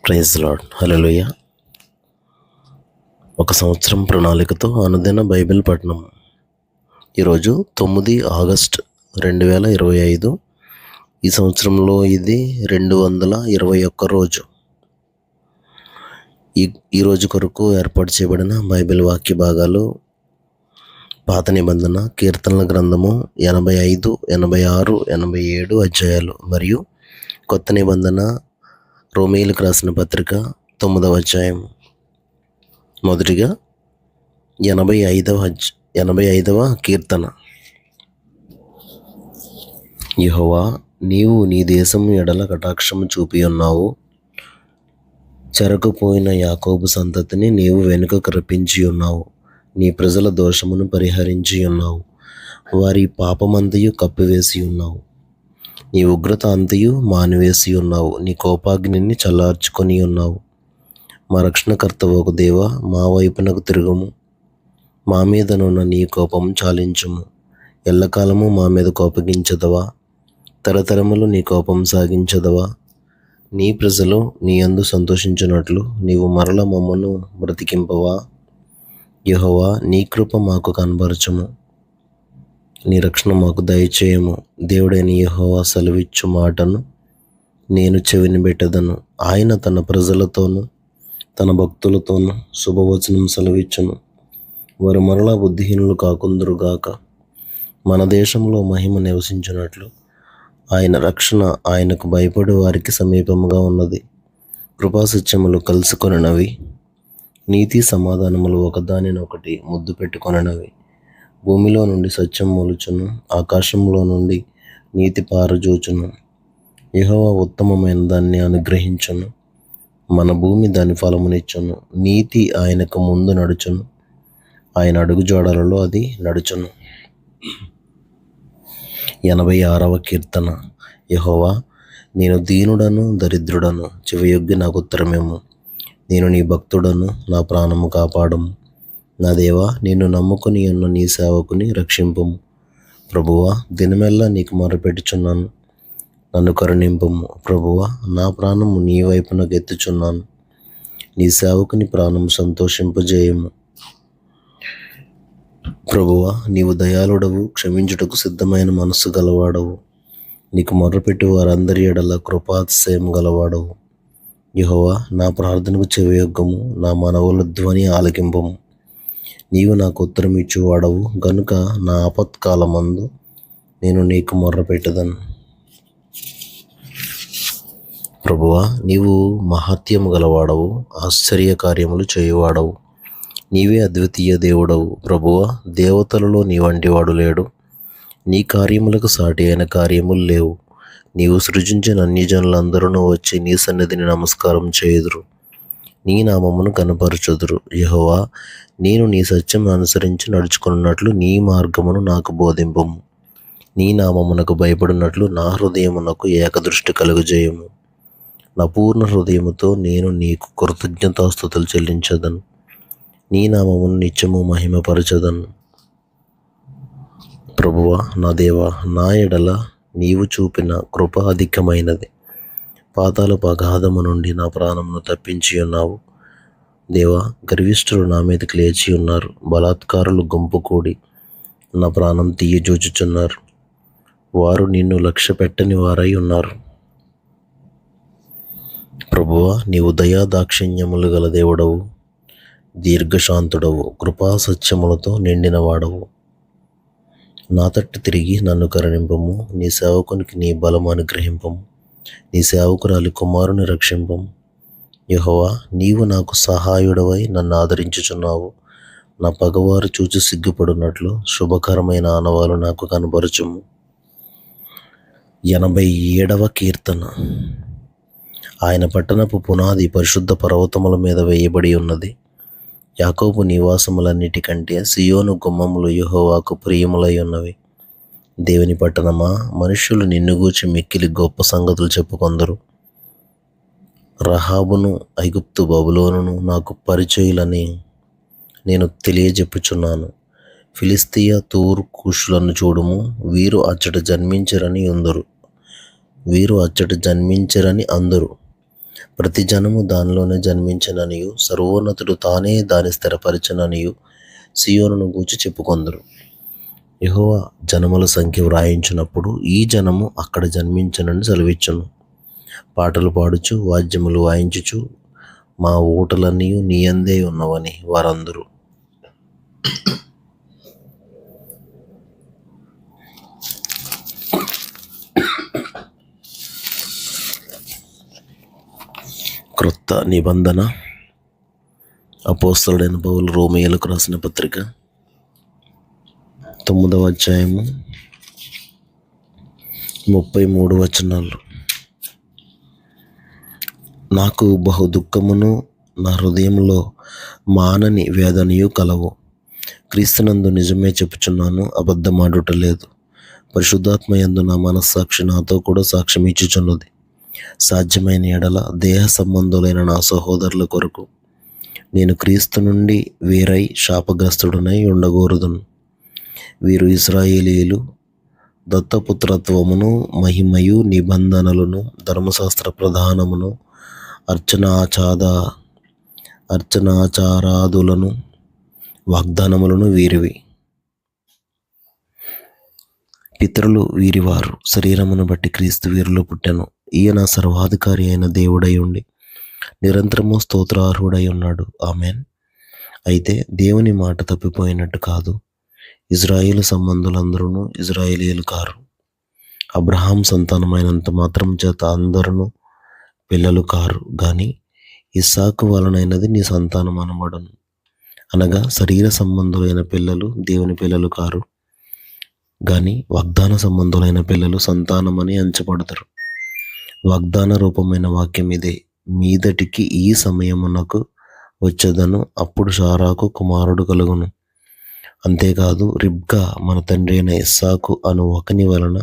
Praise lord. హల్లెలూయా. ఒక సంవత్సరం ప్రణాళికతో అనుదిన బైబిల్ పఠనం. ఈరోజు 9 ఆగస్ట్ 2025. ఈ సంవత్సరంలో ఇది 221 రోజు. ఈరోజు కొరకు ఏర్పాటు చేయబడిన బైబిల్ వాక్య భాగాలు: పాత నిబంధన కీర్తనల గ్రంథము 85, 86, 87 అధ్యాయాలు మరియు కొత్త నిబంధన రోమీయులకు రాసిన పత్రిక 9వ అధ్యాయం. మొదటిగా 85వ కీర్తన. యెహోవా, నీవు నీ దేశము ఎడల కటాక్షము చూపి ఉన్నావు. చెరకుపోయిన యాకోబు సంతతిని నీవు వెనుకకు రప్పించి ఉన్నావు. నీ ప్రజల దోషమును పరిహరించి ఉన్నావు. వారి పాపమంతయు కప్పివేసి ఉన్నావు. నీ ఉగ్రత అంతయు మానివేసి ఉన్నావు. నీ కోపాగ్నిని చల్లార్చుకొని ఉన్నావు. మా రక్షణకర్తవగు దేవా, మా వైపునకు తిరుగుము. మా మీదనున్న నీ కోపము చాలించుము. ఎల్లకాలము మా మీద కోపగించదవా? తరతరములు నీ కోపం సాగించదవా? నీ ప్రజలు నీ యందు సంతోషించున్నట్లు నీవు మరల మమ్మను బ్రతికింపవా? యెహోవా, నీ కృప మాకు కనబరచుము. నీ రక్షణ మాకు దయచేయము. దేవుడైన యెహోవా సెలవిచ్చు మాటను నేను చెవిని పెట్టదను. ఆయన తన ప్రజలతోనూ తన భక్తులతోనూ శుభవచనం సెలవిచ్చును. వారు మరలా బుద్ధిహీనులు కాకుందురుగాక. మన దేశంలో మహిమ నివసించినట్లు ఆయన రక్షణ ఆయనకు భయపడే వారికి సమీపముగా ఉన్నది. కృపాసత్యములు కలుసుకొనినవి, నీతి సమాధానములు ఒకదానినొకటి ముద్దు పెట్టుకొనినవి. భూమిలో నుండి సత్యం మొలుచును, ఆకాశంలో నుండి నీతి పారజూచును. యెహోవా ఉత్తమమైన దాన్ని అనుగ్రహించును. మన భూమి దాని ఫలమునిచ్చును. నీతి ఆయనకు ముందు నడుచును, ఆయన అడుగుజాడలలో అది నడుచును. 86వ కీర్తన. యెహోవా, నేను దీనుడను దరిద్రుడను, చెవియొగ్గి నాకు ఉత్తరమేము. నేను నీ భక్తుడను, నా ప్రాణము కాపాడము. నా దేవా, నిన్ను నమ్ముకుని ఉన్న నీ సేవకుని రక్షింపుము. ప్రభువా, దినమెల్లా నీకు మొరపెట్టుచున్నాను, నన్ను కరుణింపుము. ప్రభువా, నా ప్రాణము నీ వైపునకు ఎత్తుచున్నాను. నీ సేవకుని ప్రాణము సంతోషింపజేయము. ప్రభువా, నీవు దయాళుడవు, క్షమించుటకు సిద్ధమైన మనస్సు గలవాడవు. నీకు మొర్రపెట్టు వారందరి ఎడల కృపాతిశయం గలవాడవు. యెహోవా, నా ప్రార్థనకు చెవియొగ్గము, నా మనవుల ధ్వని ఆలకింపము. నీవు నాకు ఉత్తరం ఇచ్చువాడవు గనుక నా ఆపత్కాలమందు నేను నీకు మొర్రపెట్టదను. ప్రభువా, నీవు మహాత్యము గలవాడవు, ఆశ్చర్య కార్యములు చేయువాడవు. నీవే అద్వితీయ దేవుడవు. ప్రభువా, దేవతలలో నీ వంటివాడు లేడు. నీ కార్యములకు సాటి అయిన కార్యములు లేవు. నీవు సృజించిన అన్యజనులందరూ వచ్చి నీ సన్నిధిని నమస్కారం చేయుదురు, నీ నామమును కనపరచుదురు. యెహోవా, నేను నీ సత్యం అనుసరించి నడుచుకున్నట్లు నీ మార్గమును నాకు బోధింపుము. నీ నామమునకు భయపడినట్లు నా హృదయమునకు ఏకదృష్టి కలుగజేయము. నా పూర్ణ హృదయముతో నేను నీకు కృతజ్ఞతాస్తుతులు చెల్లించదను. నీ నామమును నిత్యము మహిమపరచదను. ప్రభువా, నా దేవా, నా ఎడల నీవు చూపిన కృప అధికమైనది. పాతాళపు అగాధము నుండి నా ప్రాణమును తప్పించి ఉన్నావు. దేవా, గర్విష్ఠులు నా మీదకి లేచి ఉన్నారు. బలాత్కారులు గుంపు కూడి నా ప్రాణం తీయజూచుచున్నారు. వారు నిన్ను లక్ష్య పెట్టని వారై ఉన్నారు. ప్రభువా, నీవు దయాదాక్షిణ్యములు గల దేవుడవు, దీర్ఘశాంతుడవు, కృపా సత్యములతో నిండిన వాడవు. నా తట్టు తిరిగి నన్ను కరుణింపము. నీ సేవకునికి నీ బలము అనుగ్రహింపము. నీ సేవకురాలి కుమారుని రక్షింపము. యెహోవా, నీవు నాకు సహాయుడవై నన్ను ఆదరించుచున్నావు. నా పగవారు చూచి సిగ్గుపడినట్లు శుభకరమైన ఆనవాలు నాకు కనబరచుము. 87వ కీర్తన. ఆయన పట్టణపు పునాది పరిశుద్ధ పర్వతముల మీద వేయబడి ఉన్నది. యాకోబు నివాసములన్నిటికంటే సియోను గుమ్మములు యెహోవాకు ప్రియములై ఉన్నవి. దేవుని పట్టణమా, మనుష్యులు నిన్ను గూర్చి మిక్కిలి గొప్ప సంగతులు చెప్పుకొందరు. రహాబును ఐగుప్తు బబులోనును నాకు పరిచయులని నేను తెలియజెప్పుచున్నాను. ఫిలిష్తీయ తూరు కూషులను చూడుము, వీరు అచ్చట జన్మించరని అందరు. ప్రతి జనము దానిలోనే జన్మించననియు సర్వోన్నతుడు తానే దాని స్థిరపరచననియు సియోనును గూర్చి చెప్పుకొందరు. యెహోవా జనముల సంఖ్య వ్రాయించినప్పుడు ఈ జనము అక్కడ జన్మించనని సెలవిచ్చును. పాటలు పాడుచు వాద్యములు వాయించుచు మా ఊటలన్నీ నీయందే ఉన్నవని వారందరూ. క్రొత్త నిబంధన అపోస్తలుడైన పౌలు రోమీయులకు రాసిన పత్రిక 9వ అధ్యాయము 33 వచనాలు. నాకు బహు దుఃఖమును నా హృదయంలో మానని వేదనయు కలవు. క్రీస్తునందు నిజమే చెప్పుచున్నాను, అబద్ధమాడుట లేదు. పరిశుద్ధాత్మ యందు నా మనస్సాక్షి నాతో కూడా సాక్ష్యం ఇచ్చుచున్నది. సాధ్యమైన ఎడల దేహ సంబంధులైన నా సహోదరుల కొరకు నేను క్రీస్తు నుండి వేరై శాపగ్రస్తుడనై ఉండగోరుదును. వీరు ఇశ్రాయేలీయులు, దత్తపుత్రత్వమును మహిమయు నిబంధనలను ధర్మశాస్త్ర ప్రధానమును అర్చనాచారాదులను వాగ్దానములను వీరివి. పితరులు వీరివారు. శరీరమును బట్టి క్రీస్తు వీరిలో పుట్టెను. ఈయన సర్వాధికారి అయిన దేవుడై ఉండి నిరంతరము స్తోత్రార్హుడై ఉన్నాడు. ఆమెన్. అయితే దేవుని మాట తప్పిపోయినట్టు కాదు. ఇజ్రాయేలు సంబంధులందరూ ఇజ్రాయేలీయులు కారు. అబ్రహాం సంతానమైనంత మాత్రం చేత అందరూ పిల్లలు కారు గాని ఇస్సాకు వలనైనది నీ సంతానం అనబడును. అనగా శరీర సంబంధులైన పిల్లలు దేవుని పిల్లలు కారు గాని వాగ్దాన సంబంధులైన పిల్లలు సంతానమని ఎంచబడతారు. వాగ్దాన రూపమైన వాక్యం ఇదే: మీదటికి ఈ సమయమునకు వచ్చేదను, అప్పుడు శారాకు కుమారుడు కలుగును. అంతేకాదు, రిబ్కా మన తండ్రి అయిన ఇస్సాకు అను ఒకని వలన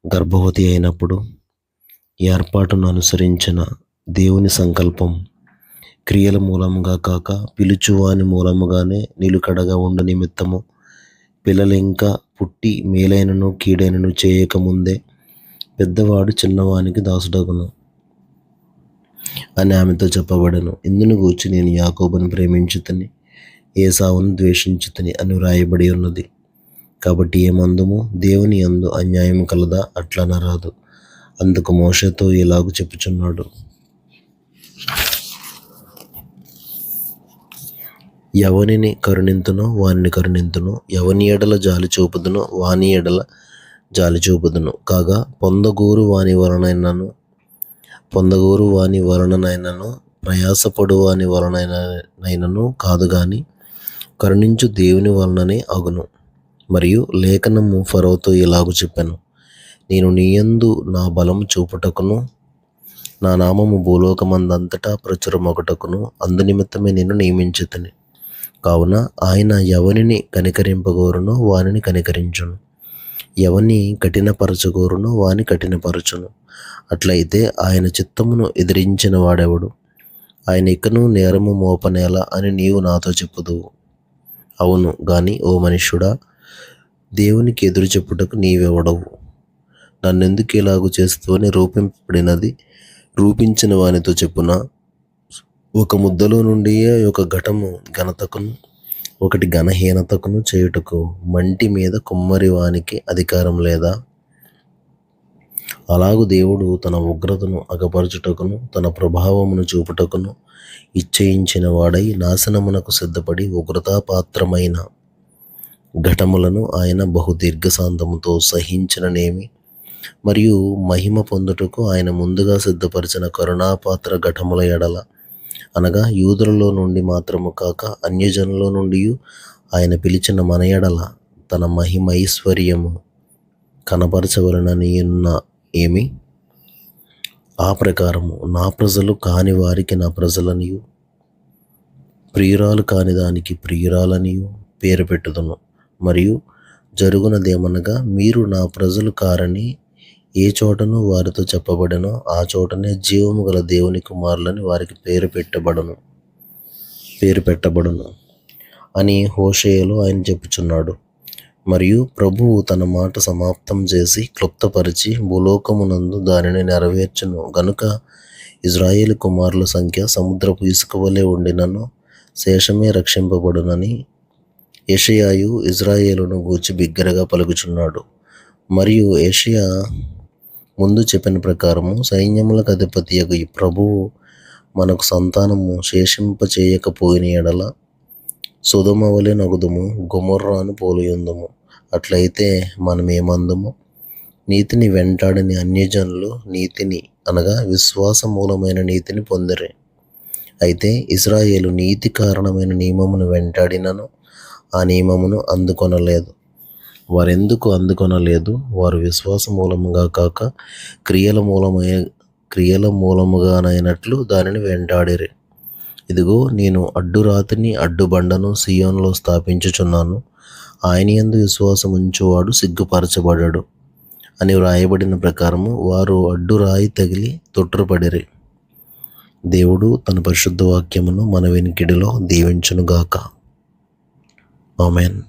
గర్భవతి అయినప్పుడు ఏర్పాటును అనుసరించిన దేవుని సంకల్పం క్రియల మూలముగా కాక పిలుచువాని మూలముగానే నిలుకడగా ఉండు నిమిత్తము పిల్లలు ఇంకా పుట్టి మేలైనను కీడైనను చేయకముందే పెద్దవాడు చిన్నవానికి దాసుడగును అని ఆమెతో చెప్పబడను. ఇందును గూర్చి నేను యాకోబును ప్రేమించుతని, ఏసావును ద్వేషించుతని అని వ్రాయబడి ఉన్నది. కాబట్టి ఏమందుము? దేవుని యందు అన్యాయం కలదా? అట్లనరాదు. అందుకు మోషేతో ఇలాగు చెప్పుచున్నాడు: ఎవనిని కరుణింతునో వానిని కరుణింతును, ఎవని ఎడల జాలి చూపుదునో వాని ఎడల జాలి చూపుదును. కాగా పొందగోరు వాని వలననైనను ప్రయాసపడు వాని వలనైనను కాదు గాని కరుణించు దేవుని వలననే అగును. మరియు లేఖనము ఫరోతో ఇలాగు చెప్పెను: నేను నీయందు నా బలము చూపుటకును నా నామము భూలోకమందంతటా ప్రచురమొకటకును అందునిమిత్తమే నేను నియమించితిని. కావున ఆయన ఎవనిని కనికరింపగోరునో వానిని కనికరించును, ఎవని కఠినపరచగోరునో వాని కఠినపరచును. అట్లయితే ఆయన చిత్తమును ఎదిరించిన వాడెవడు? ఆయన ఇకను నేరము మోపనేలా అని నీవు నాతో చెప్పుదువు. అవును గాని ఓ మనుష్యుడా, దేవునికి ఎదురు చెప్పుటకు నీవెవడవు? నన్నెందుకు ఇలాగు చేస్తువని రూపించిన వానితో చెప్పునా? ఒక ముద్దలో నుండి ఒక ఘటము ఘనతకును ఒకటి ఘనహీనతకును చేయుటకు మంటి మీద కుమ్మరి వానికి అధికారం లేదా? అలాగు దేవుడు తన ఉగ్రతను అగపరచుటకును తన ప్రభావమును చూపుటకును ఇచ్చయించిన వాడై నాశనమునకు సిద్ధపడి ఉగ్రతాపాత్రమైన ఘటములను ఆయన బహు దీర్ఘశాంతముతో సహించిననేమి. మరియు మహిమ పొందుటకు ఆయన ముందుగా సిద్ధపరిచిన కరుణాపాత్ర ఘటముల ఎడల, అనగా యూదులలో నుండి మాత్రము కాక అన్యజనుల నుండి ఆయన పిలిచిన మన ఎడల తన మహిమైశ్వర్యము కనపరచవలననియున్న ఏమి? ఆ ప్రకారము నా ప్రజలు కాని వారికి నా ప్రజలనియు, ప్రియురాలు కాని దానికి ప్రియురాలనియు పేరు పెట్టుదును. మరియు జరుగునదేమనగా, మీరు నా ప్రజలు కారని ఏ చోటను వారితో చెప్పబడెనో ఆ చోటనే జీవము గల దేవుని కుమారులని వారికి పేరు పెట్టబడును అని హోషేయలో ఆయన చెప్పుచున్నాడు. మరియు ప్రభువు తన మాట సమాప్తం చేసి క్లుప్తపరిచి భూలోకమునందు దానిని నెరవేర్చును గనుక ఇజ్రాయేలు కుమారుల సంఖ్య సముద్రపు ఇసుక వలె ఉండినను శేషమే రక్షింపబడునని యెషయాయు ఇజ్రాయేలును గూర్చి బిగ్గరగా పలుకుచున్నాడు. మరియు యెషయా ముందు చెప్పిన ప్రకారము సైన్యములకు అధిపతియగు ఈ ప్రభువు మనకు సంతానము శేషింపచేయకపోయిన ఎడల సొదొమ వలె నగుదుము, గొమొర్రాను పోలియుందుము. అట్లయితే మనమేమందుము? నీతిని వెంటాడని అన్యజనులు నీతిని అనగా విశ్వాస మూలమైన నీతిని పొందిరి. అయితే ఇశ్రాయేలు నీతి కారణమైన నియమమును వెంటాడినను ఆ నియమమును అందుకొనలేదు. వారెందుకు అందుకొనలేదు? వారు విశ్వాస మూలముగా కాక క్రియల మూలముగానైనట్లు దానిని వెంటాడిరి. ఇదిగో, నేను అడ్డురాతిని అడ్డుబండను సియోనులో స్థాపించుచున్నాను, ఆయన యందు విశ్వాసముంచువాడు సిగ్గుపరచబడడు అని వ్రాయబడిన ప్రకారము వారు అడ్డురాయి తగిలి తొట్రుపడిరి. దేవుడు తన పరిశుద్ధ వాక్యమును మన వినికిడిలో దీవించునుగాక. ఆమేన్.